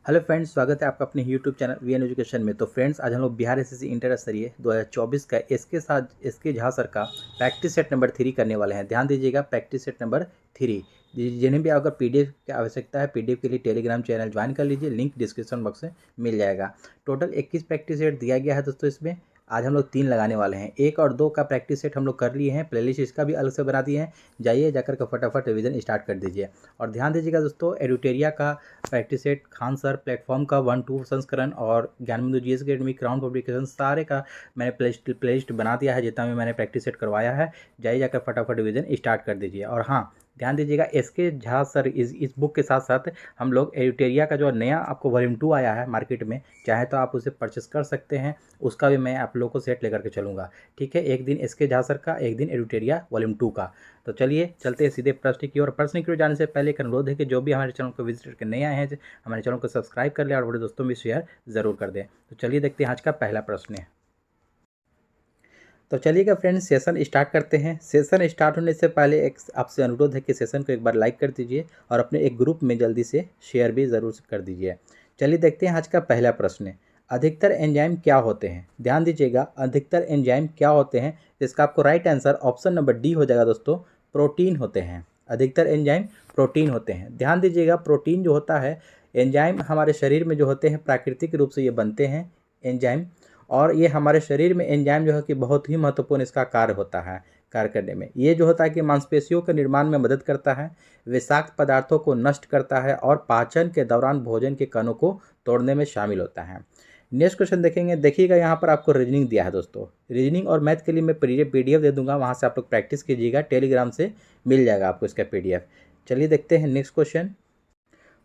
Hello friends, स्वागत है आपका अपने यूट्यूब चैनल वीएन एजुकेशन में। तो फ्रेंड्स, आज हम लोग बिहार एसएससी इंटर स्तरीय 2024 का एसके झा सर का प्रैक्टिस सेट नंबर 3 करने वाले हैं। ध्यान दीजिएगा, प्रैक्टिस सेट नंबर 3। जिन्हें भी अगर पीडीएफ की आवश्यकता है, पीडीएफ के लिए टेलीग्राम चैनल ज्वाइन कर लीजिए, लिंक डिस्क्रिप्शन बॉक्स में मिल जाएगा। टोटल 21 प्रैक्टिस सेट दिया गया है दोस्तों। इसमें आज हम लोग 3 लगाने वाले हैं। 1 और 2 का प्रैक्टिस सेट हम लोग कर लिए हैं, प्लेलिस्ट इसका भी अलग से बना दिए हैं। जाइए जाकर के फटाफट रिवीजन स्टार्ट कर दीजिए। और ध्यान दीजिएगा दोस्तों, एडुटेरिया का practice set, Khan sir platform का 1-2 संस्करण और ज्ञानबंधु जीएस अकेडमी, क्राउन पब्लिकेशन, सारे का मैंने प्लेलिस्ट बना दिया है जितना भी मैंने प्रैक्टिस सेट करवाया है। जाइए जाकर फटाफट रिवीजन स्टार्ट कर दीजिए। और हाँ, ध्यान दीजिएगा, एसके झा सर इस बुक के साथ साथ हम लोग एडुटेरिया का जो नया आपको वॉल्यूम 2 आया है मार्केट में, चाहे तो आप उसे परचेस कर सकते हैं। उसका भी मैं आप लोगों को सेट लेकर के चलूँगा। ठीक है, एक दिन एसके झा सर का, एक दिन एडुटेरिया वॉल्यूम 2 का। तो चलिए चलते हैं सीधे प्रश्न की ओर। प्रश्न की ओर जाने से पहले एक अनुरोध है कि जो भी हमारे चैनल को विजिट करके नए आए हैं, हमारे चैनल को सब्सक्राइब कर लें और बड़े दोस्तों में शेयर ज़रूर कर दें। तो चलिए देखते हैं आज का पहला प्रश्न है। तो चलिएगा फ्रेंड्स, सेशन स्टार्ट करते हैं। सेशन स्टार्ट होने से पहले एक आपसे अनुरोध है कि सेशन को एक बार लाइक कर दीजिए और अपने एक ग्रुप में जल्दी से शेयर भी ज़रूर कर दीजिए। चलिए देखते हैं आज का पहला प्रश्न। अधिकतर एंजाइम क्या होते हैं? ध्यान दीजिएगा, अधिकतर एंजाइम क्या होते हैं? इसका आपको right answer option number D हो जाएगा दोस्तों, प्रोटीन होते हैं। अधिकतर एंजाइम प्रोटीन होते हैं। ध्यान दीजिएगा, प्रोटीन जो होता है, एंजाइम हमारे शरीर में जो होते हैं प्राकृतिक रूप से ये बनते हैं एंजाइम। और ये हमारे शरीर में एंजाइम जो है कि बहुत ही महत्वपूर्ण इसका कार्य होता है। कार्य करने में ये जो होता है कि मांसपेशियों के निर्माण में मदद करता है, विषाक्त पदार्थों को नष्ट करता है और पाचन के दौरान भोजन के कणों को तोड़ने में शामिल होता है। नेक्स्ट क्वेश्चन देखेंगे। देखिएगा, यहाँ पर आपको रीजनिंग दिया है दोस्तों। रीजनिंग और मैथ के लिए मैं पीडीएफ दे दूंगा, वहाँ से आप लोग प्रैक्टिस कीजिएगा। टेलीग्राम से मिल जाएगा आपको इसका पीडीएफ। चलिए देखते हैं नेक्स्ट क्वेश्चन।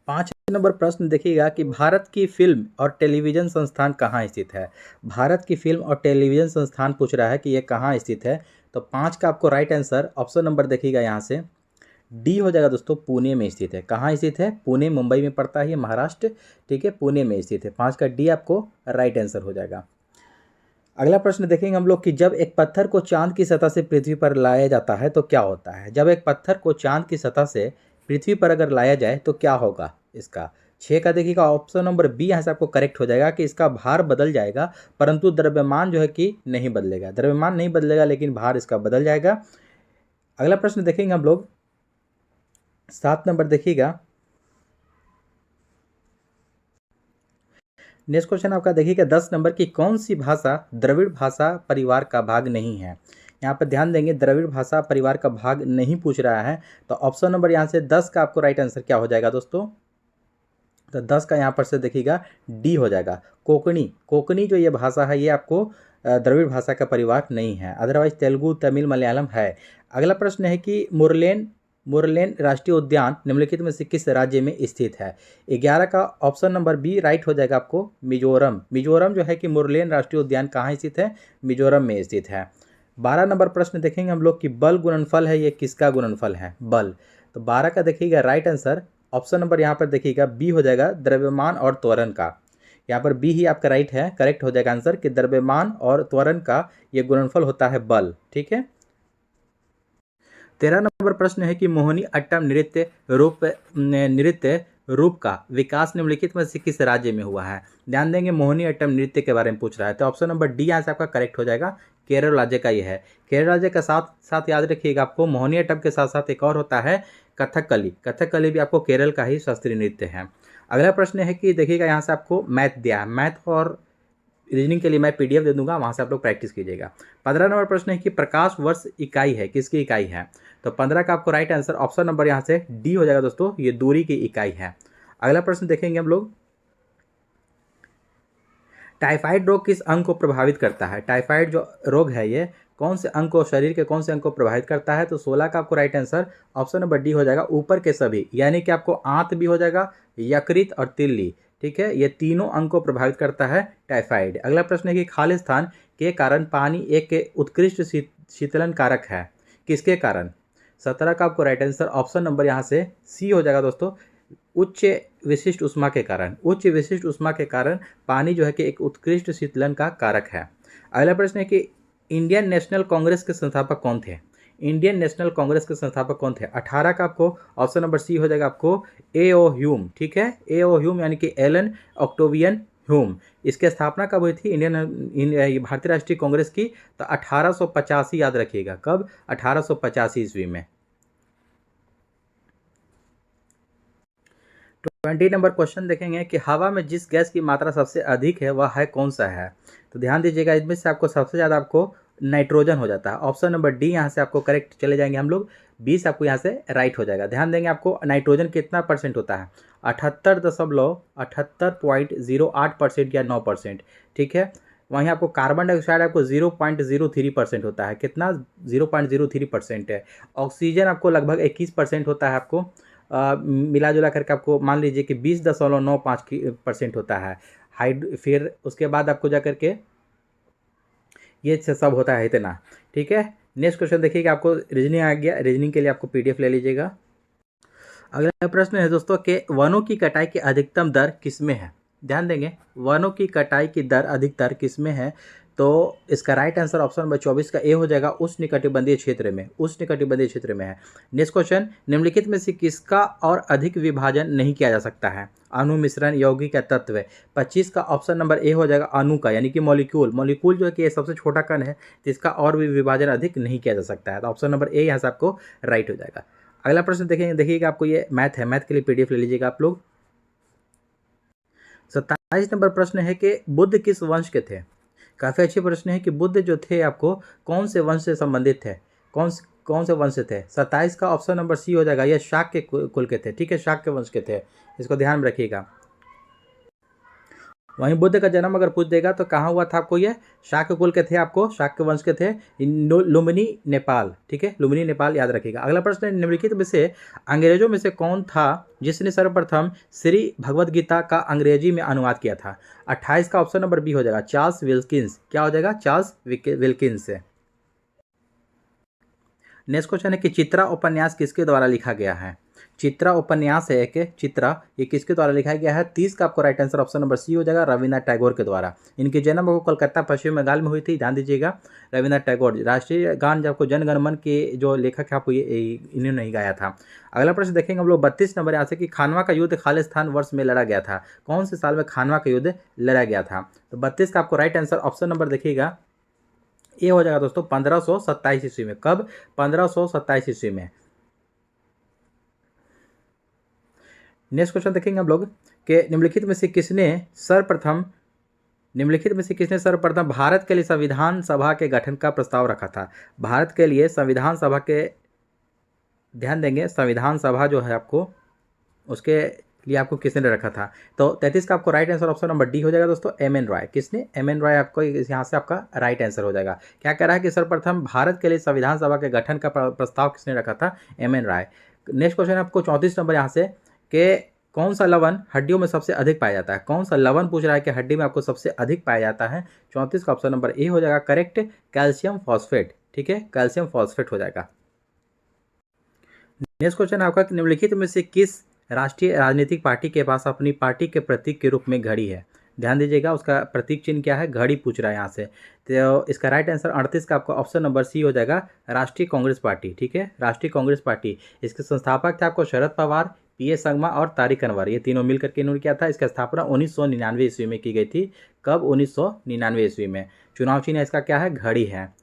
5 नंबर प्रश्न देखिएगा कि भारत की फिल्म और टेलीविज़न संस्थान कहाँ स्थित है? भारत की फिल्म और टेलीविज़न संस्थान पूछ रहा है कि ये कहाँ स्थित है। तो 5 का आपको राइट आंसर ऑप्शन नंबर देखिएगा यहाँ से डी हो जाएगा दोस्तों, पुणे में स्थित है। कहाँ स्थित है? पुणे, मुंबई में पड़ता है ये, महाराष्ट्र। ठीक है, पुणे में स्थित है। 5 का डी आपको राइट आंसर हो जाएगा। अगला प्रश्न देखेंगे हम लोग कि जब एक पत्थर को चांद की सतह से पृथ्वी पर लाया जाता है तो क्या होता है? जब एक पत्थर को चांद की सतह से पृथ्वी पर अगर लाया जाए तो क्या होगा इसका? 6 का देखिएगा ऑप्शन नंबर बी यहाँ से आपको करेक्ट हो जाएगा कि इसका भार बदल जाएगा, परंतु द्रव्यमान जो है कि नहीं बदलेगा। द्रव्यमान नहीं बदलेगा लेकिन भार इसका बदल जाएगा। अगला प्रश्न देखेंगे हम लोग, 7 नंबर देखिएगा। नेक्स्ट क्वेश्चन आपका देखिएगा 10 नंबर की कौन सी भाषा द्रविड़ भाषा परिवार का भाग नहीं है? यहाँ पर ध्यान देंगे, द्रविड़ भाषा परिवार का भाग नहीं पूछ रहा है। तो ऑप्शन नंबर यहाँ से 10 का आपको राइट आंसर क्या हो जाएगा दोस्तों? तो 10 का यहाँ पर से देखिएगा डी हो जाएगा, कोंकणी। कोंकणी जो ये भाषा है ये आपको द्रविड़ भाषा का परिवार नहीं है। अदरवाइज तेलुगु, तमिल, मलयालम है। अगला प्रश्न है कि मुरलेन राष्ट्रीय उद्यान निम्नलिखित में से किस राज्य में स्थित है? 11 का ऑप्शन नंबर बी राइट हो जाएगा आपको, मिजोरम। मिजोरम जो है कि मुरलेन राष्ट्रीय उद्यान कहाँ स्थित है? मिजोरम में स्थित है। 12 नंबर प्रश्न देखेंगे हम लोग कि बल गुणनफल है, ये किसका गुणनफल है? बल। तो 12 का देखिएगा राइट आंसर ऑप्शन नंबर यहाँ पर देखिएगा बी हो जाएगा, द्रव्यमान और त्वरण का। यहाँ पर बी ही आपका राइट है, करेक्ट हो जाएगा आंसर कि द्रव्यमान और त्वरण का ये गुणनफल होता है बल। ठीक है। 13 नंबर प्रश्न है कि मोहिनी अट्टम नृत्य रूप का विकास निम्नलिखित में से किस राज्य में हुआ है? ध्यान देंगे, मोहिनी अट्टम नृत्य के बारे में पूछ रहा है। तो ऑप्शन नंबर डी यहाँ से आपका करेक्ट हो जाएगा, केरल राज्य का ये है। केरल राज्य का साथ साथ याद रखिएगा, आपको मोहिनी अट्टम के साथ साथ एक और होता है कथकली। कथकली भी आपको केरल का ही शास्त्रीय नृत्य है। अगला प्रश्न है कि देखिएगा, यहाँ से आपको मैथ दिया है। मैथ और रीजनिंग के लिए मैं पीडीएफ दे दूंगा, वहाँ से आप लोग प्रैक्टिस कीजिएगा। 15 नंबर प्रश्न है कि प्रकाश वर्ष इकाई है, किसकी इकाई है? तो 15 का आपको राइट आंसर ऑप्शन नंबर यहाँ से डी हो जाएगा दोस्तों, ये दूरी की इकाई है। अगला प्रश्न देखेंगे हम लोग, टाइफाइड रोग किस अंग को प्रभावित करता है? टाइफाइड जो रोग है ये कौन से अंग को, शरीर के कौन से अंग को प्रभावित करता है? तो 16 का आपको right answer option number D हो जाएगा, ऊपर के सभी, यानी कि आपको आंत भी हो जाएगा, यकृत और तिल्ली। ठीक है, ये तीनों अंग को प्रभावित करता है टाइफाइड। अगला प्रश्न है कि खालिस्तान के कारण पानी एक उत्कृष्ट शीतलन कारक है, किसके कारण? 17 का आपको राइट आंसर ऑप्शन नंबर यहाँ से सी हो जाएगा दोस्तों, उच्च विशिष्ट उष्मा के कारण। उच्च विशिष्ट उष्मा के कारण पानी जो है कि एक उत्कृष्ट शीतलन का कारक है। अगला प्रश्न है कि इंडियन नेशनल कांग्रेस के संस्थापक कौन थे? इंडियन नेशनल कांग्रेस के संस्थापक कौन थे? 18 का आपको ऑप्शन नंबर सी हो जाएगा आपको ए.ओ. ह्यूम, ठीक है, ए.ओ. ह्यूम यानी कि एलन ऑक्टेवियन ह्यूम। इसकी स्थापना कब हुई थी भारतीय राष्ट्रीय कांग्रेस की? तो 1885 याद रखिएगा, कब? 1885 ईस्वी में। 20 नंबर क्वेश्चन देखेंगे कि हवा में जिस गैस की मात्रा सबसे अधिक है वह है कौन सा है? तो ध्यान दीजिएगा, इसमें से आपको सबसे ज़्यादा आपको नाइट्रोजन हो जाता है। ऑप्शन नंबर डी यहाँ से आपको करेक्ट चले जाएंगे हम लोग, 20 आपको यहाँ से राइट हो जाएगा। ध्यान देंगे आपको नाइट्रोजन कितना परसेंट होता है? 78.08% या 9%, ठीक है। वहीं आपको कार्बन डाइऑक्साइड आपको 0.03% होता है। कितना? 0.03% है। ऑक्सीजन आपको लगभग 21% होता है आपको, मिला जुला करके आपको मान लीजिए कि 20.95% होता है। फिर उसके बाद आपको जा करके ये सब होता है इतना, ठीक है। नेक्स्ट क्वेश्चन देखिएगा, आपको रीजनिंग आ गया, रीजनिंग के लिए आपको पीडीएफ ले लीजिएगा। अगला प्रश्न है दोस्तों कि वनों की कटाई की अधिकतम दर किसमें है? ध्यान देंगे, वनों की कटाई की दर अधिकतर किसमें है? तो इसका राइट आंसर ऑप्शन नंबर 24 का ए हो जाएगा, उष्णकटिबंधीय क्षेत्र में, उष्णकटिबंधीय क्षेत्र में है। नेक्स्ट क्वेश्चन, निम्नलिखित में से किसका और अधिक विभाजन नहीं किया जा सकता है? अणु, मिश्रण, यौगिक या तत्व। 25 का ऑप्शन नंबर ए हो जाएगा अणु का, यानी कि मॉलिक्यूल। मॉलिक्यूल जो है कि सबसे छोटा कण है, तो इसका और भी विभाजन अधिक नहीं किया जा सकता है। तो ऑप्शन नंबर ए यहाँ से आपको राइट हो जाएगा। अगला प्रश्न देखेंगे, देखिएगा आपको ये मैथ है, मैथ के लिए पीडीएफ ले लीजिएगा आप लोग। 27 नंबर प्रश्न है कि बुद्ध किस वंश के थे? काफ़ी अच्छे प्रश्न है कि बुद्ध जो थे आपको कौन से वंश से संबंधित थे, कौन से वंश से थे? 27 का ऑप्शन नंबर सी हो जाएगा, ये शाक्य कुल के थे, ठीक है, शाक्य वंश के थे, इसको ध्यान में रखिएगा। वहीं बुद्ध का जन्म अगर पूछ देगा तो कहाँ हुआ था आपको? ये शाक्य कुल के थे, आपको शाक्य वंश के थे, लुम्बिनी नेपाल, ठीक है, लुम्बिनी नेपाल याद रखिएगा। अगला प्रश्न है, निम्नलिखित में से अंग्रेजों में से कौन था जिसने सर्वप्रथम श्री भगवद गीता का अंग्रेजी में अनुवाद किया था? 28 का ऑप्शन नंबर बी हो जाएगा, चार्ल्स विल्किंस। क्या हो जाएगा? चार्ल्स विल्किंस से। नेक्स्ट क्वेश्चन है कि चित्रा उपन्यास किसके द्वारा लिखा गया है? चित्रा उपन्यास है एक चित्रा, ये किसके द्वारा लिखा गया है? 30 का आपको right answer option number C हो जाएगा, रविन्द्रनाथ टैगोर के द्वारा। इनकी जन्म आपको कोलकाता पश्चिम बंगाल में हुई थी, ध्यान दीजिएगा। रविन्द्रनाथ टैगोर राष्ट्रीय गान जब आपको जनगण मन के जो लेखक है आपको इन्होंने ही गाया था। अगला प्रश्न देखेंगे हम लोग 32 नंबर यहाँ से कि खानवा का युद्ध खालिस्तान वर्ष में लड़ा गया था? कौन से साल में खानवा का युद्ध लड़ा गया था? तो 32 का आपको राइट आंसर ऑप्शन नंबर देखिएगा ये हो जाएगा दोस्तों 1527 ईस्वी में। कब? 1527 ईस्वी में। नेक्स्ट क्वेश्चन देखेंगे हम लोग कि निम्नलिखित में से किसने सर्वप्रथम भारत के लिए संविधान सभा के गठन का प्रस्ताव रखा था? भारत के लिए संविधान सभा के, ध्यान देंगे, संविधान सभा जो है आपको, उसके लिए आपको किसने रखा था? तो 33 का आपको right answer option number D हो जाएगा दोस्तों, एम एन रॉय। किसने? एम एन रॉय आपको यहाँ से आपका राइट आंसर हो जाएगा। क्या कह रहा है कि सर्वप्रथम भारत के लिए संविधान सभा के गठन का प्रस्ताव किसने रखा था? M N Roy. Next question आपको 34 नंबर यहाँ से कि कौन सा लवण हड्डियों में सबसे अधिक पाया जाता है? कौन सा लवण पूछ रहा है कि हड्डी में आपको सबसे अधिक पाया जाता है? 34 का ऑप्शन नंबर ए हो जाएगा करेक्ट, कैल्शियम फॉस्फेट, ठीक है, कैल्शियम फॉस्फेट हो जाएगा। नेक्स्ट क्वेश्चन आपका, निम्नलिखित में से किस राष्ट्रीय राजनीतिक पार्टी के पास अपनी पार्टी के प्रतीक के रूप में घड़ी है? ध्यान दीजिएगा, उसका प्रतीक चिन्ह क्या है? घड़ी पूछ रहा है यहाँ से। तो इसका राइट आंसर 38 का आपको ऑप्शन नंबर सी हो जाएगा, राष्ट्रीय कांग्रेस पार्टी, ठीक है, राष्ट्रीय कांग्रेस पार्टी। इसके संस्थापक थे आपको शरद पवार, पीए संगमा और तारिक अनवर, ये तीनों मिलकर के इन्होंने किया था। इसकी स्थापना 1999 ईस्वी में की गई थी। कब? 1999 ईस्वी में। चुनाव चिन्ह इसका क्या है? घड़ी है।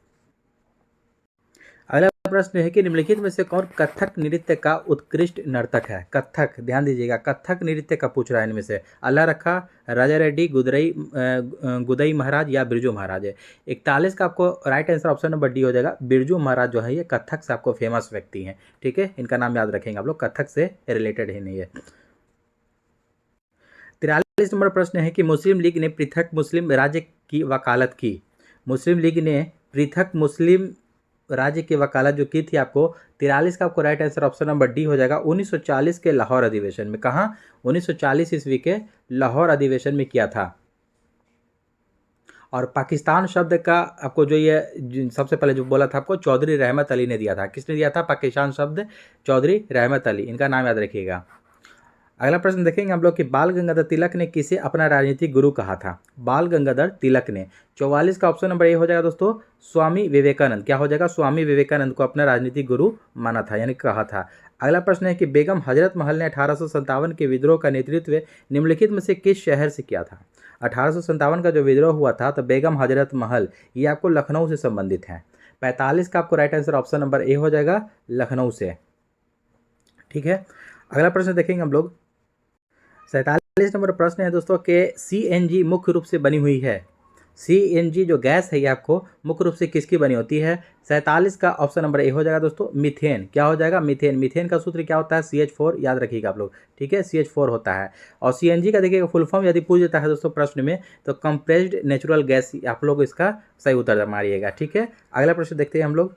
अगला प्रश्न है कि निम्नलिखित में से कौन कथक नृत्य का उत्कृष्ट नर्तक है? कथक, ध्यान दीजिएगा, कथक नृत्य का पूछ रहा है इनमें से। अल्लाह रखा, राजा रेड्डी, गुदई महाराज या बिरजू महाराज है। 41 का आपको right answer option number D हो जाएगा, बिरजू महाराज जो है ये कथक से आपको फेमस व्यक्ति हैं, ठीक है, इनका नाम याद रखेंगे आप लोग, कथक से रिलेटेड ही नहीं है। 43 नंबर प्रश्न है कि मुस्लिम लीग ने पृथक मुस्लिम राज्य की वकालत की? मुस्लिम लीग ने पृथक मुस्लिम राज्य की वकालत जो की थी आपको, 43 का आपको right answer option number D हो जाएगा, 1940 के लाहौर अधिवेशन में। कहाँ? 1940 ईस्वी के लाहौर अधिवेशन में किया था। और पाकिस्तान शब्द का आपको जो ये सबसे पहले जो बोला था आपको, चौधरी रहमत अली ने दिया था। किसने दिया था पाकिस्तान शब्द? चौधरी रहमत अली, इनका नाम याद रखिएगा। अगला प्रश्न देखेंगे हम लोग कि बाल गंगाधर तिलक ने किसे अपना राजनीतिक गुरु कहा था। बाल गंगाधर तिलक ने 44 का ऑप्शन नंबर ए हो जाएगा दोस्तों स्वामी विवेकानंद। क्या हो जाएगा? स्वामी विवेकानंद को अपना राजनीतिक गुरु माना था यानी कहा था। अगला प्रश्न है कि बेगम हजरत महल ने 1857 के विद्रोह का नेतृत्व निम्नलिखित में से किस शहर से किया था। 1857 का जो विद्रोह हुआ था तो बेगम हजरत महल ये आपको लखनऊ से संबंधित है। 45 का आपको right answer option number A हो जाएगा लखनऊ से। ठीक है, अगला प्रश्न देखेंगे हम लोग 47 नंबर प्रश्न है दोस्तों कि CNG मुख्य रूप से बनी हुई है। CNG जो गैस है ये आपको मुख्य रूप से किसकी बनी होती है। 47 का ऑप्शन नंबर ए हो जाएगा दोस्तों मीथेन। क्या हो जाएगा? मीथेन। मीथेन का सूत्र क्या होता है? CH4 याद रखिएगा आप लोग। ठीक है, CH4 होता है। और CNG का देखिएगा फुल फॉर्म यदि पूछ देता है दोस्तों प्रश्न में तो कंप्रेस्ड नेचुरल गैस, आप लोग इसका सही उत्तर मारिएगा। ठीक है, अगला प्रश्न देखते हैं हम लोग।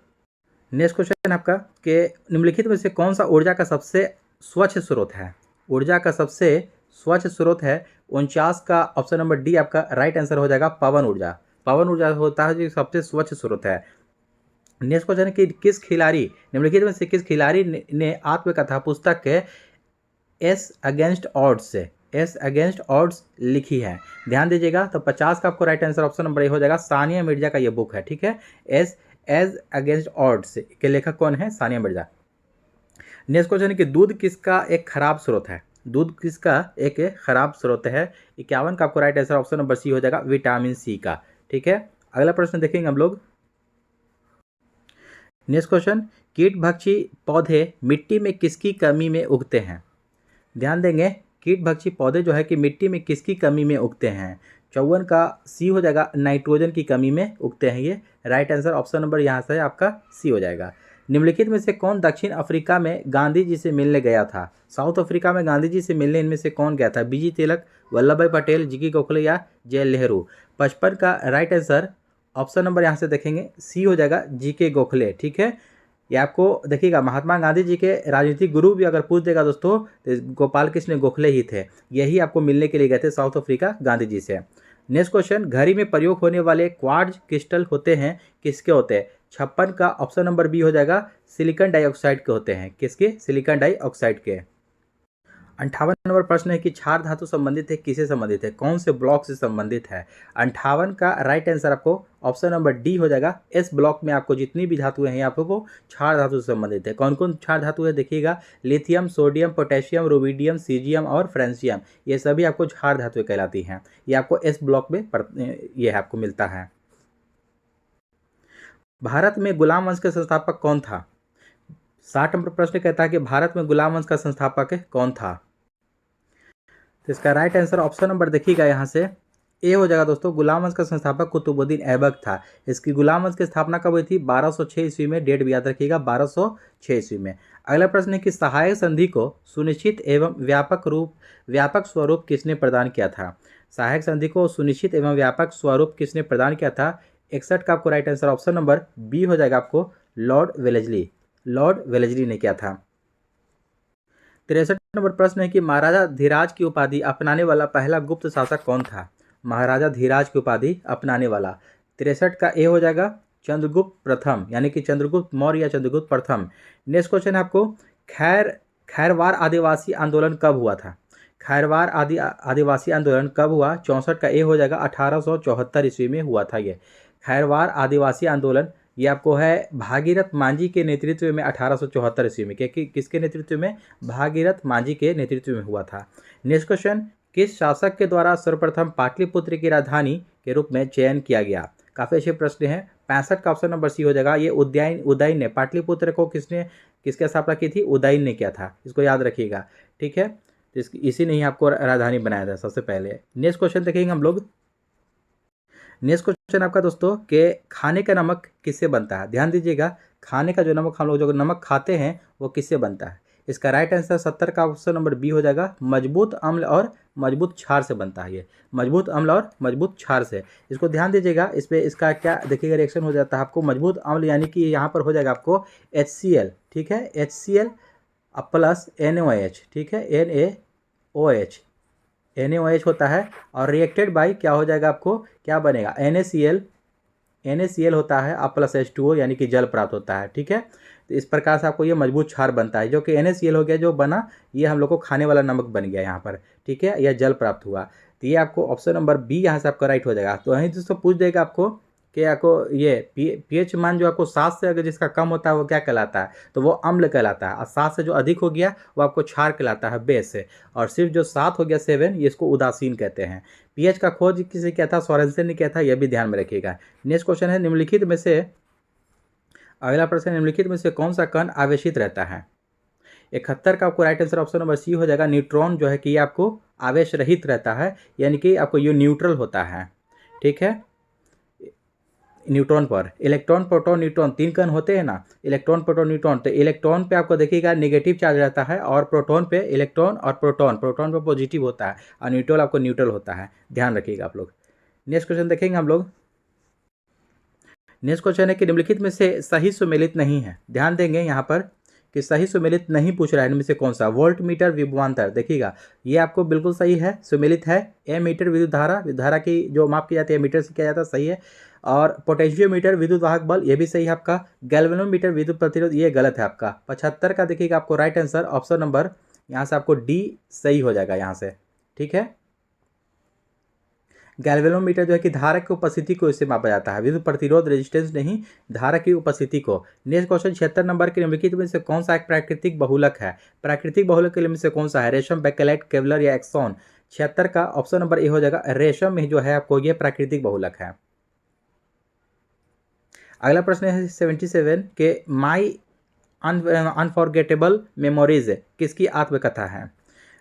नेक्स्ट क्वेश्चन आपका कि निम्नलिखित में से कौन सा ऊर्जा का सबसे स्वच्छ स्रोत है। ऊर्जा का सबसे स्वच्छ स्रोत है 49 का ऑप्शन नंबर डी आपका राइट आंसर हो जाएगा पवन ऊर्जा। पवन ऊर्जा होता है जो सबसे स्वच्छ स्रोत है। नेक्स्ट क्वेश्चन है कि किस खिलाड़ी निम्नलिखित में से किस खिलाड़ी ने आत्मकथा पुस्तक के एस अगेंस्ट ऑड्स लिखी है। ध्यान दीजिएगा। तो 50 का आपको right answer option number A हो जाएगा सानिया मिर्जा का ये बुक है। ठीक है, एज अगेंस्ट ऑड्स के लेखक कौन है? सानिया मिर्जा। नेक्स्ट क्वेश्चन है कि दूध किसका एक खराब स्रोत है। दूध किसका एक खराब स्रोत है। 51 का आपको right answer option number C हो जाएगा विटामिन सी का। ठीक है, अगला प्रश्न देखेंगे हम लोग। नेक्स्ट क्वेश्चन, कीट भक्षी पौधे मिट्टी में किसकी कमी में उगते हैं। ध्यान देंगे, कीट भक्षी पौधे जो है कि मिट्टी में किसकी कमी में उगते हैं। 54 का सी हो जाएगा नाइट्रोजन की कमी में उगते हैं ये। राइट आंसर ऑप्शन नंबर यहाँ से आपका सी हो जाएगा। निम्नलिखित में से कौन दक्षिण अफ्रीका में गांधी जी से मिलने गया था। साउथ अफ्रीका में गांधी जी से मिलने इनमें से कौन गया था। बीजी तिलक, वल्लभ भाई पटेल, जीके गोखले या जय नेहरू। 55 का राइट आंसर ऑप्शन नंबर यहाँ से देखेंगे सी हो जाएगा जीके गोखले। ठीक है, ये आपको देखिएगा महात्मा गांधी जी के राजनीतिक गुरु भी अगर पूछ देगा दोस्तों तो गोपाल कृष्ण गोखले ही थे। यही आपको मिलने के लिए गए थे साउथ अफ्रीका गांधी जी से। नेक्स्ट क्वेश्चन, घड़ी में प्रयोग होने वाले क्वार्ट्ज क्रिस्टल होते हैं किसके होते हैं। 56 का ऑप्शन नंबर बी हो जाएगा सिलिकॉन डाइऑक्साइड के होते हैं। किसके? सिलिकॉन डाइऑक्साइड के। 58 नंबर प्रश्न है कि क्षार धातु संबंधित है किसे संबंधित है, कौन से ब्लॉक से संबंधित है। 58 का राइट आंसर आपको ऑप्शन नंबर डी हो जाएगा। एस ब्लॉक में आपको जितनी भी धातुएं हैं आपको क्षार धातु से संबंधित है। कौन कौन क्षार धातु है देखिएगा, lithium, sodium, potassium, rubidium, caesium और फ्रेंसियम, ये सभी आपको क्षार धातुएं कहलाती हैं। ये आपको एस ब्लॉक में ये आपको मिलता है। भारत में गुलाम वंश के संस्थापक कौन था। 60 नंबर प्रश्न कहता है कि भारत में गुलाम वंश का संस्थापक कौन था। तो इसका राइट आंसर ऑप्शन नंबर देखिएगा यहाँ से ए हो जाएगा दोस्तों। गुलाम वंश का संस्थापक कुतुबुद्दीन ऐबक था। इसकी गुलाम वंश की स्थापना कब हुई थी? 1206 ईस्वी में। डेट भी याद रखिएगा 1206 ईस्वी में। अगला प्रश्न है कि सहायक संधि को सुनिश्चित एवं व्यापक स्वरूप किसने प्रदान किया था। सहायक संधि को सुनिश्चित एवं व्यापक स्वरूप किसने प्रदान किया था। 61 का आपको right answer option number B हो जाएगा आपको लॉर्ड वेलेस्ली ने किया था। 63 नंबर प्रश्न है कि महाराजा धीराज की उपाधि अपनाने वाला पहला गुप्त शासक कौन था। महाराजा धीराज की उपाधि अपनाने वाला। 63 का ए हो जाएगा चंद्रगुप्त प्रथम, यानी कि चंद्रगुप्त मौर्य या चंद्रगुप्त प्रथम। नेक्स्ट क्वेश्चन है आपको खैरवार आदिवासी आंदोलन कब हुआ था। खैरवार आदिवासी आंदोलन कब हुआ। 64 का ए हो जाएगा 1874 ईस्वी में हुआ था ये खैरवार आदिवासी आंदोलन। ये आपको है भागीरथ मांझी के नेतृत्व में 1874 ईस्वी में। किसके नेतृत्व में? भागीरथ मांझी के नेतृत्व में हुआ था। नेक्स्ट क्वेश्चन, किस शासक के द्वारा सर्वप्रथम पाटलिपुत्र की राजधानी के रूप में चयन किया गया। काफ़ी अच्छे प्रश्न हैं। 65 का ऑप्शन नंबर सी हो जाएगा। ये उदयन ने पाटलिपुत्र को किसके स्थापना की थी? उदयन ने किया था। इसको याद रखिएगा। ठीक है, तो इसी ने ही आपको राजधानी बनाया था सबसे पहले। नेक्स्ट क्वेश्चन देखेंगे हम लोग। नेक्स्ट क्वेश्चन आपका दोस्तों कि खाने का नमक किससे बनता है। ध्यान दीजिएगा, खाने का जो नमक हम लोग जो नमक खाते हैं वो किससे बनता है। इसका राइट आंसर 70 का ऑप्शन नंबर बी हो जाएगा मजबूत अम्ल और मजबूत क्षार से बनता है। ये मजबूत अम्ल और मजबूत क्षार से। इसको ध्यान दीजिएगा, इस पर इसका क्या देखिएगा रिएक्शन हो जाता है आपको। मजबूत अम्ल यानी कि यहाँ पर हो जाएगा आपको HCl। ठीक है, HCl प्लस NaOH। ठीक है, NaOH होता है और रिएक्टेड बाई क्या हो जाएगा आपको, क्या बनेगा, NaCl NaCl होता है और प्लस H2O यानी कि जल प्राप्त होता है। ठीक है, तो इस प्रकार से आपको ये मजबूत क्षार बनता है, जो कि NaCl हो गया जो बना, ये हम लोग को खाने वाला नमक बन गया यहाँ पर। ठीक है, यह जल प्राप्त हुआ, तो ये आपको ऑप्शन नंबर बी यहाँ से आपका राइट हो जाएगा। तो वहीं दोस्तों पूछ देगा आपको कि आपको ये pH मान जो आपको 7 से अगर जिसका कम होता है वो क्या कहलाता है, तो वो अम्ल कहलाता है, और 7 से जो अधिक हो गया वो आपको क्षार कहलाता है, बेस से। और सिर्फ जो 7 हो गया 7, ये इसको उदासीन कहते हैं। pH का खोज किसे किया था, सोरेनसन ने किया था, यह भी ध्यान में रखिएगा। नेक्स्ट क्वेश्चन है, निम्नलिखित में से अगला प्रश्न, निम्नलिखित में से कौन सा कण आवेशित रहता है। 71 का आपको right answer option number C हो जाएगा। न्यूट्रॉन जो है कि ये आपको आवेश रहित रहता है, यानी कि आपको ये न्यूट्रल होता है। ठीक है, न्यूट्रॉन पर इलेक्ट्रॉन, प्रोटॉन, न्यूट्रॉन 3 कण होते हैं ना, इलेक्ट्रॉन, प्रोटॉन, न्यूट्रॉन। तो इलेक्ट्रॉन पे आपको देखिएगा नेगेटिव चार्ज रहता है, और प्रोटॉन पे इलेक्ट्रॉन, और प्रोटॉन पे पॉजिटिव होता है, और न्यूट्रल आपको न्यूट्रल होता है। ध्यान रखिएगा आप लोग। नेक्स्ट क्वेश्चन देखेंगे हम लोग। नेक्स्ट क्वेश्चन है कि निम्नलिखित में से सही सुमेलित नहीं है। ध्यान देंगे यहाँ पर कि सही सुमेलित नहीं पूछ रहा है, इनमें से कौन सा। वोल्ट मीटर विभवांतर, देखिएगा ये आपको बिल्कुल सही है, सुमेलित है। मीटर विद्युत धारा की जो माप की जाती है मीटर से किया जाता है, सही है। और पोटेंशियोमीटर विद्युत वाहक बल, ये भी सही है आपका। गैल्वेनोमीटर विद्युत प्रतिरोध, ये गलत है आपका। 75 का देखिएगा आपको राइट आंसर ऑप्शन नंबर यहाँ से आपको डी सही हो जाएगा यहाँ से। ठीक है, गैल्वेनोमीटर जो है कि धारा की उपस्थिति को इससे मापा जाता है, विद्युत प्रतिरोध रेजिस्टेंस नहीं, धारा की उपस्थिति को। नेक्स्ट क्वेश्चन 76 नंबर के निम्नलिखित में से कौन सा एक प्राकृतिक बहुलक है। प्राकृतिक बहुलक के में से कौन सा है, रेशम, बेकेलाइट, केवलर या एक्सॉन। 76 का ऑप्शन नंबर ए हो जाएगा, रेशम में जो है आपको ये प्राकृतिक बहुलक है। अगला प्रश्न है 77 के माई अनफॉरगेटेबल मेमोरीज किसकी आत्मकथा है।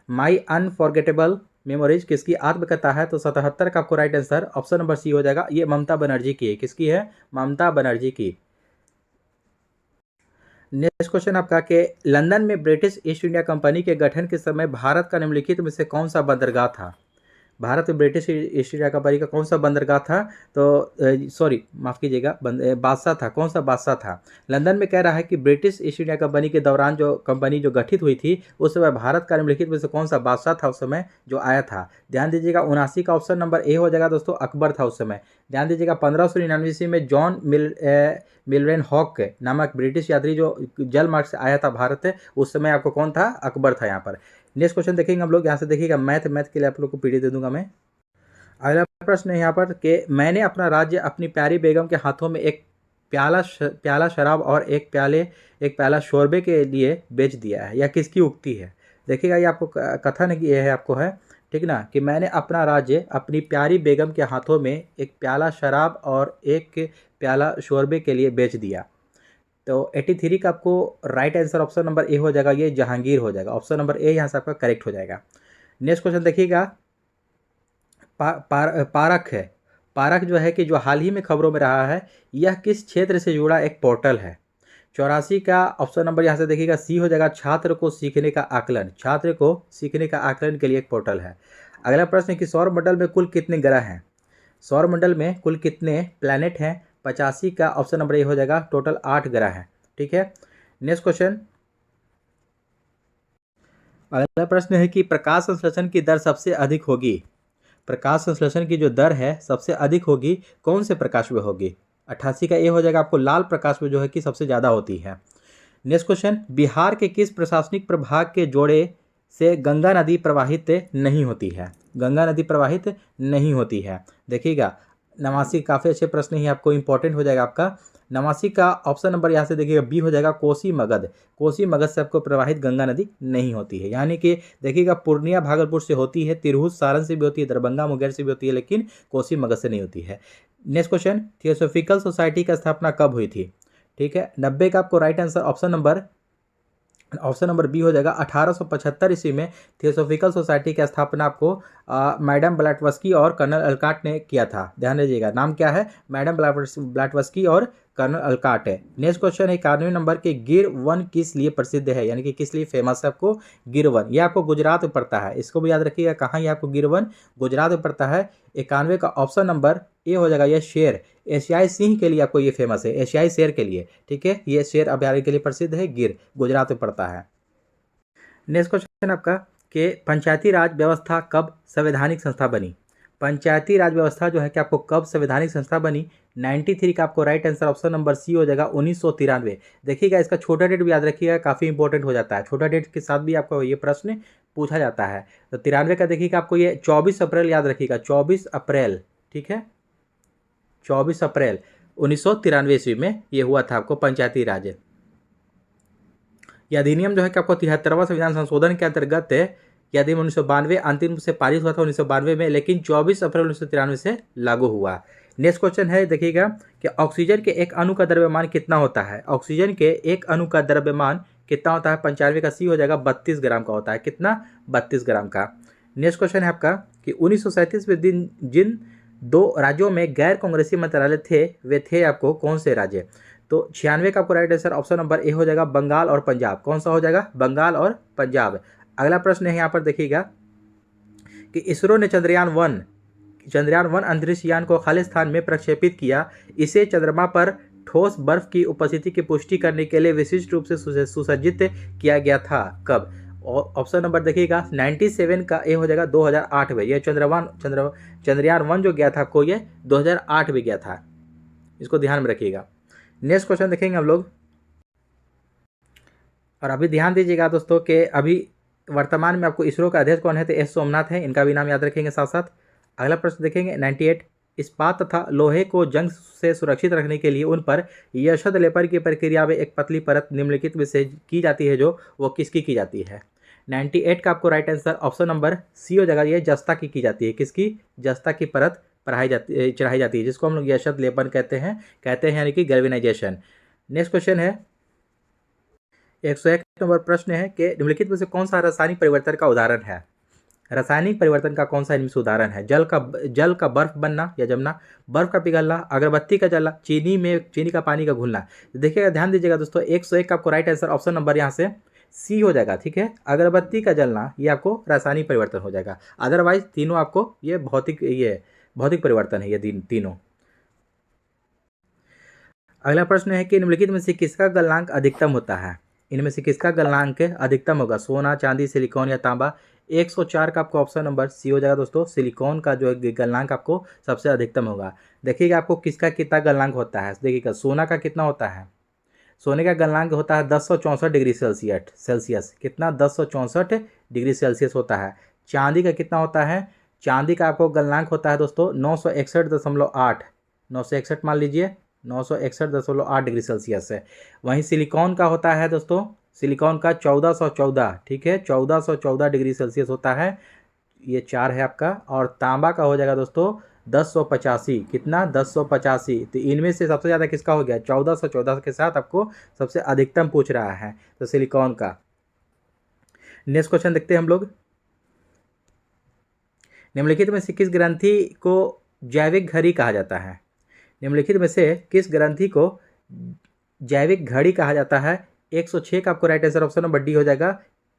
माई अनफॉरगेटेबल मेमोरीज किसकी आत्मकथा है, तो 77 का आपको right answer option number C हो जाएगा। ये ममता बनर्जी की है, किसकी है, ममता बनर्जी की। नेक्स्ट क्वेश्चन आपका कि लंदन में ब्रिटिश ईस्ट इंडिया कंपनी के गठन के समय भारत का निम्नलिखित में से कौन सा बंदरगाह था। भारत में ब्रिटिश ईस्ट इंडिया कंपनी का कौन सा बंदरगाह था, तो सॉरी माफ़ कीजिएगा, बादशाह था। कौन सा बादशाह था। लंदन में कह रहा है कि ब्रिटिश ईस्ट इंडिया कंपनी के दौरान जो कंपनी जो गठित हुई थी, उस समय भारत का निम्नलिखित में से कौन सा बादशाह था उस समय जो आया था। ध्यान दीजिएगा, 79 का ऑप्शन नंबर ए हो जाएगा दोस्तों, अकबर था उस समय। ध्यान दीजिएगा, 1599 ईस्वी में जॉन मिलरेन हॉक नामक ब्रिटिश यात्री जो जल मार्ग से आया था भारत, उस समय आपको कौन था, अकबर था यहाँ पर। नेक्स्ट क्वेश्चन देखेंगे हम लोग, यहाँ से देखिएगा मैथ के लिए आप लोग को पीडीएफ दे दूंगा मैं। अगला प्रश्न है यहाँ पर कि मैंने अपना राज्य अपनी प्यारी बेगम के हाथों में एक प्याला शराब और एक प्याला शोरबे के लिए बेच दिया है, यह किसकी उक्ति है। देखिएगा, ये आपको कथन ये है आपको है, ठीक ना, कि मैंने अपना राज्य अपनी प्यारी बेगम के हाथों में एक प्याला शराब और एक प्याला शोरबे के लिए बेच दिया। तो 83 का आपको right answer option number A हो जाएगा, ये जहांगीर हो जाएगा। ऑप्शन नंबर ए यहाँ से आपका करेक्ट हो जाएगा। नेक्स्ट क्वेश्चन देखिएगा, पारख है। पारख जो है कि जो हाल ही में खबरों में रहा है, यह किस क्षेत्र से जुड़ा एक पोर्टल है। 84 का ऑप्शन नंबर यहाँ से देखिएगा सी हो जाएगा, छात्र को सीखने का आकलन। छात्र को सीखने का आकलन के लिए एक पोर्टल है। अगला प्रश्न है कि सौरमंडल में कुल कितने ग्रह हैं। सौरमंडल में कुल कितने प्लैनेट हैं। 85 का ऑप्शन नंबर ए हो जाएगा, टोटल 8 ग्रह हैं। ठीक है, नेक्स्ट क्वेश्चन। अगला प्रश्न है कि प्रकाश संश्लेषण की दर सबसे अधिक होगी। प्रकाश संश्लेषण की जो दर है सबसे अधिक होगी कौन से प्रकाश में होगी। 88 का ए हो जाएगा आपको, लाल प्रकाश में जो है कि सबसे ज़्यादा होती है। नेक्स्ट क्वेश्चन, बिहार के किस प्रशासनिक प्रभाग के जोड़े से गंगा नदी प्रवाहित नहीं होती है। गंगा नदी प्रवाहित नहीं होती है। देखिएगा, 89 काफ़ी अच्छे प्रश्न ही आपको इंपॉर्टेंट हो जाएगा आपका। 89 का ऑप्शन नंबर यहाँ से देखिएगा बी हो जाएगा, कोसी मगध। कोसी मगध से आपको प्रवाहित गंगा नदी नहीं होती है, यानी कि देखिएगा पूर्णिया भागलपुर से होती है, तिरहुत सारण से भी होती है, दरभंगा मुंगेर से भी होती है, लेकिन कोसी मगध से नहीं होती है। नेक्स्ट क्वेश्चन, थियोसॉफिकल सोसाइटी की स्थापना कब हुई थी। ठीक है, 90 का आपको right answer option number B हो जाएगा। 1875 ईस्वी में थियोसॉफिकल सोसाइटी की स्थापना आपको मैडम ब्लैटवस्की और कर्नल अल्काट ने किया था। ध्यान दीजिएगा, नाम क्या है, मैडम ब्लैटवस्की और कर्नल अल्काट है। नेक्स्ट क्वेश्चन है 91 नंबर के, गिर वन किस लिए प्रसिद्ध है, यानी कि किस लिए फेमस है आपको गिर वन। ये आपको गुजरात में पड़ता है, इसको भी याद रखिएगा, कहाँ ये आपको गिर वन गुजरात में पड़ता है। 91 का ऑप्शन नंबर ए हो जाएगा, यह शेर एशियाई सिंह के लिए आपको ये फेमस है, एशियाई शेर के लिए। ठीक है, ये शेर अभयारण्य के लिए प्रसिद्ध है, गिर गुजरात में पड़ता है। नेक्स्ट क्वेश्चन आपका कि पंचायती राज व्यवस्था कब संवैधानिक संस्था बनी। पंचायती राज व्यवस्था जो है कि आपको कब संवैधानिक संस्था बनी? 93 का आपको right answer option number C हो जाएगा, 1993। देखिएगा इसका छोटा डेट भी याद रखिएगा, काफ़ी इंपॉर्टेंट हो जाता है, छोटा डेट के साथ भी आपको ये प्रश्न पूछा जाता है। तो 93 का देखिएगा आपको ये 24 अप्रैल याद रखिएगा, 24 अप्रैल, ठीक है, 24 अप्रैल 1993 ईस्वी में ये हुआ था आपको पंचायती राज। यह अधिनियम जो है कि आपको 73वां संविधान संशोधन के अंतर्गत यह अधिनियम 1992 अंतिम रूप से पारित हुआ था 1992 में, लेकिन 24 अप्रैल 1993 से लागू हुआ। नेक्स्ट क्वेश्चन है, देखिएगा कि ऑक्सीजन के एक अणु का द्रव्यमान कितना होता है? ऑक्सीजन के एक अणु का द्रव्यमान कितना होता है? 95 का सी हो जाएगा, 32 ग्राम का होता है। कितना? 32 ग्राम का। नेक्स्ट क्वेश्चन है आपका कि 1937 में जिन 2 राज्यों में गैर कांग्रेसी मंत्रालय थे वे थे आपको कौन से राज्य? तो 96 का आपको right answer option number A हो जाएगा, बंगाल और पंजाब। कौन सा हो जाएगा? बंगाल और पंजाब। अगला प्रश्न है यहाँ पर देखिएगा कि इसरो ने चंद्रयान 1 अंतरिक्ष यान को खाली स्थान में प्रक्षेपित किया। इसे चंद्रमा पर ठोस बर्फ की उपस्थिति की पुष्टि करने के लिए विशिष्ट रूप से सुसज्जित किया गया था। कब? ऑप्शन नंबर देखिएगा 97 का ए हो जाएगा, 2008 में। यह चंद्रयान 1 जो गया था आपको ये 2008 में गया था, इसको ध्यान में रखिएगा। नेक्स्ट क्वेश्चन देखेंगे हम लोग, और अभी ध्यान दीजिएगा दोस्तों कि अभी वर्तमान में आपको इसरो का अध्यक्ष कौन है? तो एस सोमनाथ है, इनका भी नाम याद रखेंगे साथ साथ। अगला प्रश्न देखेंगे 98, इस्पात तथा लोहे को जंग से सुरक्षित रखने के लिए उन पर यशद लेपर की प्रक्रिया में एक पतली परत निम्नलिखित में से की जाती है, जो वो किसकी की जाती है? 98 का आपको right answer option number C हो जाएगा, ये जस्ता की जाती है। किसकी? जस्ता की परत चढ़ाई जाती है, जिसको हम लोग यशद लेपन कहते हैं यानी कि गैल्वेनाइजेशन। नेक्स्ट क्वेश्चन है 101 नंबर प्रश्न है कि निम्नलिखित में से कौन सा रासायनिक परिवर्तन का उदाहरण है? रासायनिक परिवर्तन का कौन सा इनमें से उदाहरण है? जल का बर्फ बनना या जमना, बर्फ का पिघलना, अगरबत्ती का जलना, चीनी का पानी का घुलना। देखिएगा, ध्यान दीजिएगा दोस्तों, 101 का आपको राइट आंसर ऑप्शन नंबर यहाँ से सी हो जाएगा, ठीक है। अगरबत्ती का जलना ये आपको रासायनिक परिवर्तन हो जाएगा, अदरवाइज तीनों आपको ये भौतिक परिवर्तन है ये तीनों। अगला प्रश्न है कि निम्नलिखित में से किसका गलनांक अधिकतम होता है? इनमें से किसका गलनांक अधिकतम होगा? सोना, चांदी, सिलिकॉन या तांबा? 104 का आपको ऑप्शन नंबर सी हो जाएगा दोस्तों, सिलिकॉन का जो गलनांक आपको सबसे अधिकतम होगा। देखिएगा आपको किसका कितना गलनांक होता है। देखिएगा सोना का कितना होता है, सोने का गलनांक होता है 1064 डिग्री सेल्सियस। कितना? 1064 डिग्री सेल्सियस होता है। चांदी का कितना होता है? चांदी का आपको गलनांक होता है दोस्तों 961.8, 961 मान लीजिए, 961.8 डिग्री सेल्सियस है। वहीं सिलिकॉन का होता है दोस्तों, सिलिकॉन का 1414, ठीक है, 1414 डिग्री सेल्सियस होता है, ये 4 है आपका। और तांबा का हो जाएगा दोस्तों 1085। कितना? 1085। तो इनमें से सबसे ज़्यादा किसका हो गया? 1414 के साथ आपको सबसे अधिकतम पूछ रहा है तो सिलिकॉन का। नेक्स्ट क्वेश्चन देखते हैं हम लोग, निम्नलिखित में से किस ग्रंथि को जैविक घड़ी कहा जाता है? निम्नलिखित में से किस ग्रंथि को जैविक घड़ी कहा जाता है? 106 का आपको right answer option number D हो जाएगा,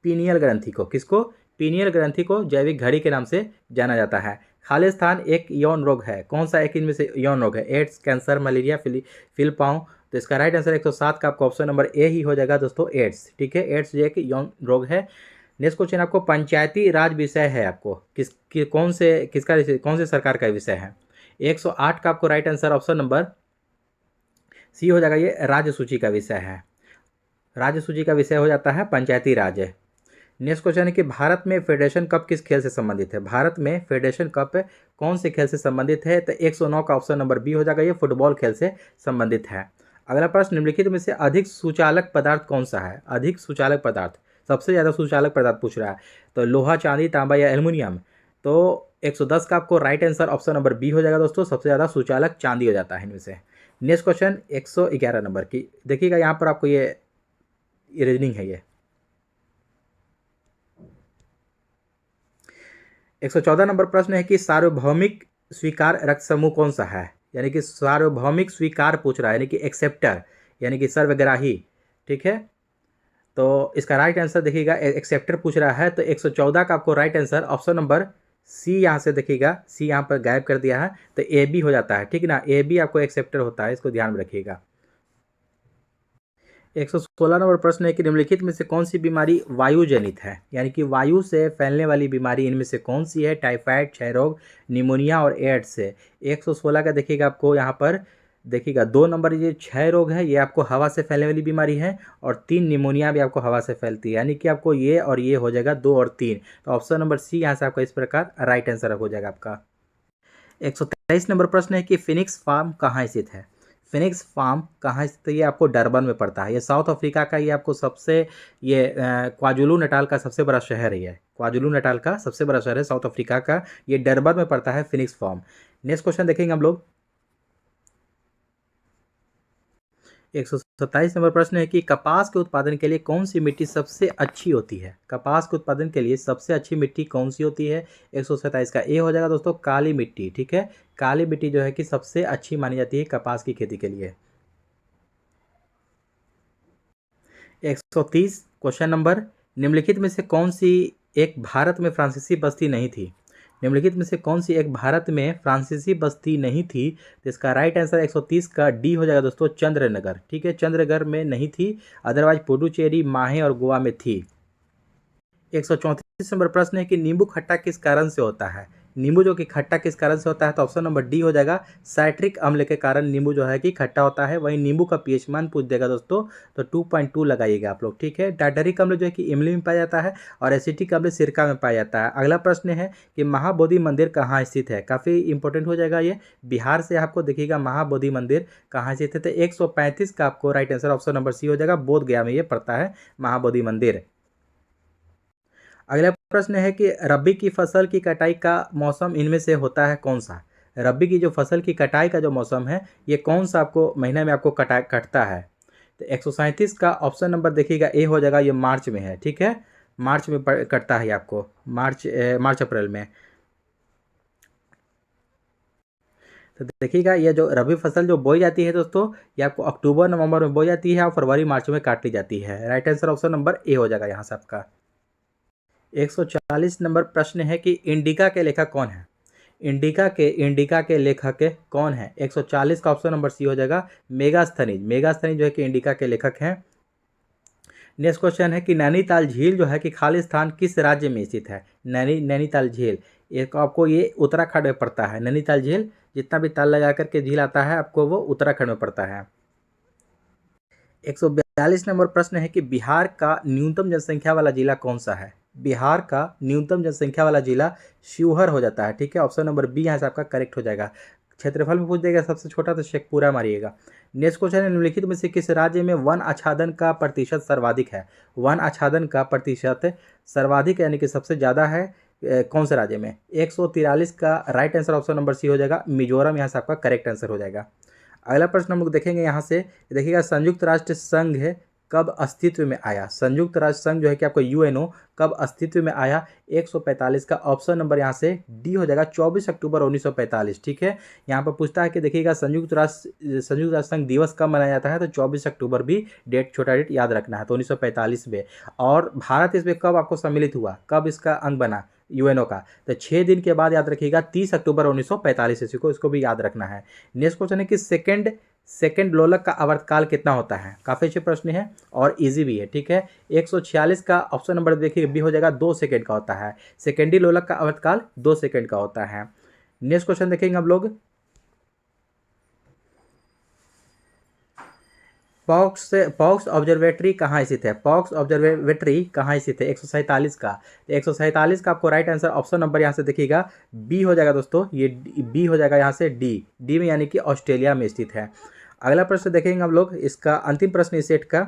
पीनियल ग्रंथि को। किसको? पीनियल ग्रंथि को जैविक घड़ी के नाम से जाना जाता है। खालिस्तान एक यौन रोग है, कौन सा एक इनमें से यौन रोग है? एड्स, कैंसर, मलेरिया, फिलपांव? तो इसका राइट आंसर 107 का आपको ऑप्शन नंबर ए ही हो जाएगा दोस्तों, एड्स, ठीक है, एड्स जो है कि यौन रोग है। नेक्स्ट क्वेश्चन आपको पंचायती राज विषय है, आपको कौन से सरकार का विषय है? 108 का आपको right answer option number C हो जाएगा, ये राज्य सूची का विषय है। राज्य सूची का विषय हो जाता है पंचायती राज। नेक्स्ट क्वेश्चन है कि भारत में फेडरेशन कप किस खेल से संबंधित है? भारत में फेडरेशन कप कौन से खेल से संबंधित है? तो 109 का ऑप्शन नंबर बी हो जाएगा, ये फुटबॉल खेल से संबंधित है। अगला प्रश्न, निम्नलिखित में से अधिक सुचालक पदार्थ कौन सा है? अधिक सुचालक पदार्थ, सबसे ज़्यादा सुचालक पदार्थ पूछ रहा है, तो लोहा, चांदी, तांबा या एल्युमिनियम? तो 110 का आपको right answer option number B हो जाएगा दोस्तों, सबसे ज़्यादा सुचालक चांदी हो जाता है इनमें से। नेक्स्ट क्वेश्चन 111 नंबर की, देखिएगा यहाँ पर आपको ये रीजनिंग है। ये 114 नंबर प्रश्न है कि सार्वभौमिक स्वीकार रक्त समूह कौन सा है? यानी कि सार्वभौमिक स्वीकार पूछ रहा है, यानी कि एक्सेप्टर, यानी कि सर्वग्राही, ठीक है। तो इसका राइट आंसर देखिएगा, एक्सेप्टर पूछ रहा है, तो 114 का आपको right answer option number C यहाँ से देखिएगा, सी यहाँ पर गायब कर दिया है, तो ए बी हो जाता है, ठीक ना। ए बी आपको एक्सेप्टर होता है, इसको ध्यान में रखिएगा। 116 नंबर प्रश्न है कि निम्नलिखित में से कौन सी बीमारी वायु जनित है, यानी कि वायु से फैलने वाली बीमारी इनमें से कौन सी है। टाइफाइड, क्षय रोग, निमोनिया और एड्स है। 116 का देखिएगा आपको यहाँ पर देखिएगा 2 नंबर ये क्षय रोग है, ये आपको हवा से फैलने वाली बीमारी है, और 3 निमोनिया भी आपको हवा से फैलती है, यानी कि आपको ये और ये हो जाएगा 2 और 3। तो ऑप्शन नंबर सी यहाँ से आपका इस प्रकार राइट आंसर हो जाएगा आपका। 123 नंबर प्रश्न है कि फिनिक्स फार्म कहाँ स्थित है। फिनिक्स फार्म कहाँ स्थित है, ये आपको डरबन में पड़ता है। ये साउथ अफ्रीका का, ये आपको सबसे ये क्वाजुलू नटाल का सबसे बड़ा शहर है। ये क्वाजुलू नटाल का सबसे बड़ा शहर है साउथ अफ्रीका का, ये डरबन में पड़ता है फिनिक्स फार्म। नेक्स्ट क्वेश्चन देखेंगे हम लोग। 127 नंबर प्रश्न है कि कपास के उत्पादन के लिए कौन सी मिट्टी सबसे अच्छी होती है। कपास के उत्पादन के लिए सबसे अच्छी मिट्टी कौन सी होती है। 127 का ए हो जाएगा दोस्तों काली मिट्टी। ठीक है, काली मिट्टी जो है कि सबसे अच्छी मानी जाती है कपास की खेती के लिए। 130 क्वेश्चन नंबर, निम्नलिखित में से कौन सी एक भारत में फ्रांसीसी बस्ती नहीं थी। निम्नलिखित में से कौन सी एक भारत में फ्रांसीसी बस्ती नहीं थी। तो इसका राइट आंसर 130 का डी हो जाएगा दोस्तों चंद्रनगर। ठीक है, चंद्रनगर में नहीं थी, अदरवाइज पुडुचेरी, माहे और गोवा में थी। 134 नंबर प्रश्न है कि नींबू खट्टा किस कारण से होता है। नींबू जो कि खट्टा किस कारण से होता है, तो ऑप्शन नंबर डी हो जाएगा साइट्रिक अम्ल के कारण नींबू जो है कि खट्टा होता है। वहीं नींबू का पीएच मान पूछ देगा दोस्तों, तो 2.2 लगाइएगा आप लोग। ठीक है, टार्टरिक अम्ल जो है कि इमली में पाया जाता है, और एसिटिक अम्ल सिरका में पाया जाता है। अगला प्रश्न है कि महाबोधि मंदिर कहाँ स्थित है। काफ़ी इंपॉर्टेंट हो जाएगा ये, बिहार से आपको देखिएगा महाबोधि मंदिर कहाँ स्थित है। तो 135 का आपको right answer option number C हो जाएगा, बोध गया में ये पड़ता है महाबोधि मंदिर। अगला प्रश्न है कि रबी की फसल की कटाई का मौसम इनमें से होता है कौन सा। रबी की जो फसल की कटाई का जो मौसम है, ये कौन सा आपको महीने में आपको कटता है। तो 137 का ऑप्शन नंबर देखिएगा ए हो जाएगा, ये मार्च में है। ठीक है, मार्च में कटता है आपको, मार्च अप्रैल में। तो देखिएगा ये जो रबी फसल जो बोई जाती है दोस्तों, ये आपको अक्टूबर नवंबर में बोई जाती है और फरवरी मार्च में काट ली जाती है। Right answer option number A हो जाएगा यहाँ से आपका। 140 नंबर प्रश्न है कि इंडिका के लेखक कौन है। इंडिका के लेखक कौन है। 140 का ऑप्शन नंबर सी हो जाएगा मेगास्थनीज। मेगास्थनीज जो है कि इंडिका के लेखक हैं। नेक्स्ट क्वेश्चन है कि नैनीताल झील जो है कि खालिस्तान किस राज्य में स्थित है। नैनीताल झील एक आपको ये उत्तराखंड में पड़ता है। नैनीताल झील जितना भी ताल लगा करके झील आता है आपको वो उत्तराखंड में पड़ता है। 142 नंबर प्रश्न है कि बिहार का न्यूनतम जनसंख्या वाला जिला कौन सा है। बिहार का न्यूनतम जनसंख्या वाला जिला शिवहर हो जाता है। ठीक है, ऑप्शन नंबर बी यहाँ से आपका करेक्ट हो जाएगा। क्षेत्रफल में पूछ देगा सबसे छोटा, तो शेखपुरा मारिएगा। नेक्स्ट क्वेश्चन है निम्नलिखित में से किस राज्य में वन आच्छादन का प्रतिशत सर्वाधिक है। वन आच्छादन का प्रतिशत सर्वाधिक यानी कि सबसे ज़्यादा है कौन से राज्य में। 143 का right answer option number C हो जाएगा मिजोरम, यहाँ से आपका करेक्ट आंसर हो जाएगा। अगला प्रश्न हम लोग देखेंगे यहाँ से, देखिएगा संयुक्त राष्ट्र संघ कब अस्तित्व में आया। संयुक्त राष्ट्र संघ जो है कि आपको यूएनओ कब अस्तित्व में आया। 145 का ऑप्शन नंबर यहाँ से डी हो जाएगा 24 अक्टूबर 1945। ठीक है, यहाँ पर पूछता है कि देखिएगा संयुक्त राष्ट्र संघ दिवस कब मनाया जाता है, तो 24 अक्टूबर भी डेट, छोटा डेट याद रखना है। तो 1945 में, और भारत इसमें कब आपको सम्मिलित हुआ, कब इसका अंग बना यूएनओ का, तो 6 दिन के बाद याद रखिएगा 30 अक्टूबर 1945 ईस्वी को, इसको भी याद रखना है। नेक्स्ट क्वेश्चन है कि सेकंड लोलक का आवर्तकाल कितना होता है। काफ़ी अच्छे प्रश्न है और इजी भी है। ठीक है, 146 का ऑप्शन नंबर देखिए बी हो जाएगा 2 सेकंड का होता है। सेकेंडरी लोलक का आवर्तकाल 2 सेकंड का होता है। नेक्स्ट क्वेश्चन देखेंगे हम लोग, पॉक्स ऑब्जर्वेटरी कहाँ स्थित है। पॉक्स ऑब्जर्वेटरी कहाँ स्थित है। 147 का, 147 का आपको राइट आंसर ऑप्शन नंबर यहाँ से देखिएगा बी हो जाएगा दोस्तों, ये बी हो जाएगा यहाँ से डी में, यानी कि ऑस्ट्रेलिया में स्थित है। अगला प्रश्न देखेंगे हम लोग, इसका अंतिम प्रश्न इस सेट का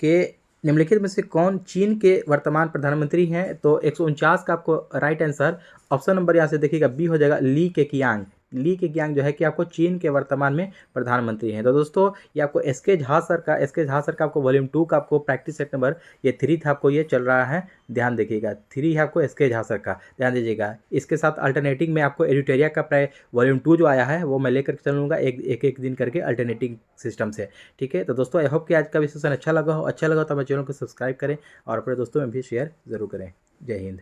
कि निम्नलिखित में से कौन चीन के वर्तमान प्रधानमंत्री हैं। तो 149 का आपको राइट आंसर ऑप्शन नंबर यहाँ से देखिएगा बी हो जाएगा ली केकियांग जो है कि आपको चीन के वर्तमान में प्रधानमंत्री हैं। तो दोस्तों ये आपको एस के झा सर का आपको वॉल्यूम 2 का आपको प्रैक्टिस सेट नंबर ये 3 था, आपको ये चल रहा है, ध्यान देखिएगा 3 है आपको एस के झा सर का, ध्यान दीजिएगा। इसके साथ अल्टरनेटिंग में आपको एडिटोरिया का वॉल्यूम 2 जो आया है वो मैं लेकर चलूँगा एक दिन करके अल्टरनेटिंग सिस्टम से। ठीक है, तो दोस्तों आई होप कि आज का भी सेशन अच्छा लगा हो तो हमारे चैनल को सब्सक्राइब करें और अपने दोस्तों में भी शेयर जरूर करें। जय हिंद।